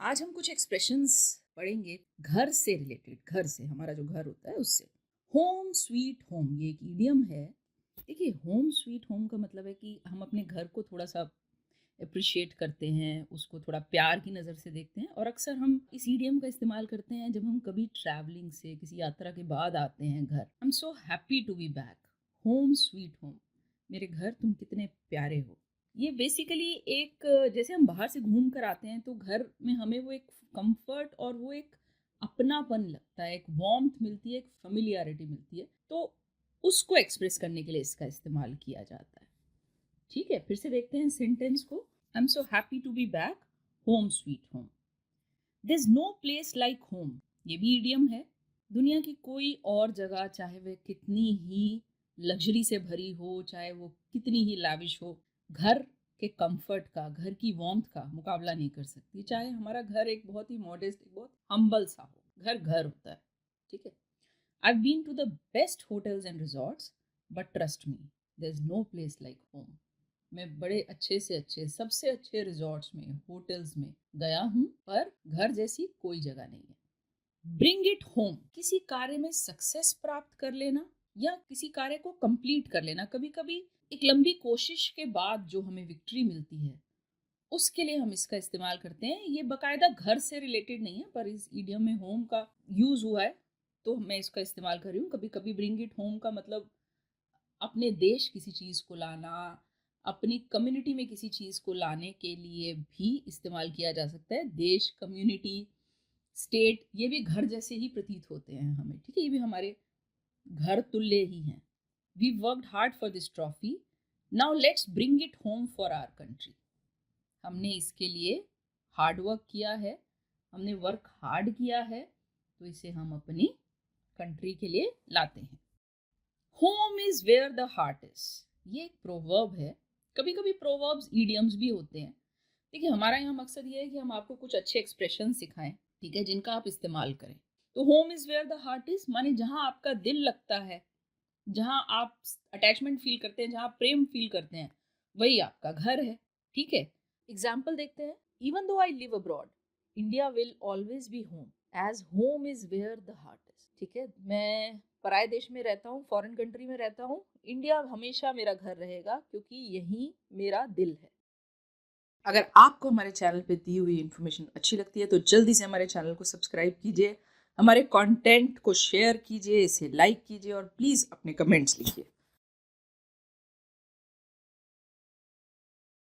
आज हम कुछ एक्सप्रेशंस पढ़ेंगे घर से रिलेटेड, घर से, हमारा जो घर होता है उससे। होम स्वीट होम ये एक इडियम है। देखिए, होम स्वीट होम का मतलब है कि हम अपने घर को थोड़ा सा अप्रिशिएट करते हैं, उसको थोड़ा प्यार की नज़र से देखते हैं, और अक्सर हम इस इडियम का इस्तेमाल करते हैं जब हम कभी ट्रैवलिंग से, किसी यात्रा के बाद आते हैं घर। I am so happy to be back, home sweet home, मेरे घर तुम कितने प्यारे हो। ये बेसिकली एक, जैसे हम बाहर से घूम कर आते हैं तो घर में हमें वो एक कंफर्ट और वो एक अपनापन लगता है, एक वार्मथ मिलती है, एक फेमिलियरिटी मिलती है, तो उसको एक्सप्रेस करने के लिए इसका इस्तेमाल किया जाता है। ठीक है, फिर से देखते हैं सेंटेंस को। I am so happy to be back, home sweet home. There is no place like home, ये भी इडियम है। दुनिया की कोई और जगह, चाहे वह कितनी ही लग्जरी से भरी हो, चाहे वो कितनी ही लाविश हो, घर के कंफर्ट का, घर की वार्मथ का मुकाबला नहीं कर सकती। चाहे हमारा घर एक बहुत ही मॉडेस्ट, बहुत हम्बल सा हो, घर घर होता है। ठीक है, I have been to the best hotels and resorts, but trust me, there is no place like home. मैं बड़े अच्छे से अच्छे, सबसे अच्छे रिजॉर्ट्स में, होटल्स में गया हूँ, पर घर जैसी कोई जगह नहीं है। ब्रिंग इट होम, किसी कार्य में सक्सेस प्राप्त कर लेना या किसी कार्य को कंप्लीट कर लेना। कभी कभी एक लंबी कोशिश के बाद जो हमें विक्ट्री मिलती है, उसके लिए हम इसका इस्तेमाल करते हैं। ये बाकायदा घर से रिलेटेड नहीं है, पर इस इडियम में होम का यूज हुआ है तो मैं इसका इस्तेमाल कर रही हूँ। कभी कभी ब्रिंग इट होम का मतलब अपने देश किसी चीज़ को लाना, अपनी कम्युनिटी में किसी चीज़ को लाने के लिए भी इस्तेमाल किया जा सकता है। देश, कम्युनिटी, स्टेट, ये भी घर जैसे ही प्रतीत होते हैं हमें। ठीक है, ये भी हमारे घर तुल्य ही हैं। We worked hard for this trophy, now let's bring it home for our country. हमने इसके लिए हार्ड वर्क किया है, हमने वर्क हार्ड किया है, तो इसे हम अपनी कंट्री के लिए लाते हैं। Home is where the heart is, ये एक प्रोवर्ब है। कभी कभी प्रोवर्ब्स ईडियम्स भी होते हैं। देखिए, हमारा यहाँ मकसद ये है कि हम आपको कुछ अच्छे एक्सप्रेशन सिखाएं, ठीक है, जिनका आप इस्तेमाल करें। तो home is where the heart is माने जहाँ आपका दिल लगता है, जहाँ आप अटैचमेंट फील करते हैं, जहाँ आप प्रेम फील करते हैं, वही आपका घर है। ठीक है, एग्जाम्पल देखते हैं। Even though I live abroad, India will always be home, as home is where the heart is. ठीक है, मैं पराए देश में रहता हूँ, फॉरेन कंट्री में रहता हूँ, इंडिया हमेशा मेरा घर रहेगा क्योंकि यही मेरा दिल है। अगर आपको हमारे चैनल पे दी हुई इन्फॉर्मेशन अच्छी लगती है तो जल्दी से हमारे चैनल को सब्सक्राइब कीजिए, हमारे कंटेंट को शेयर कीजिए, इसे लाइक कीजिए और प्लीज़ अपने कमेंट्स लिखिए।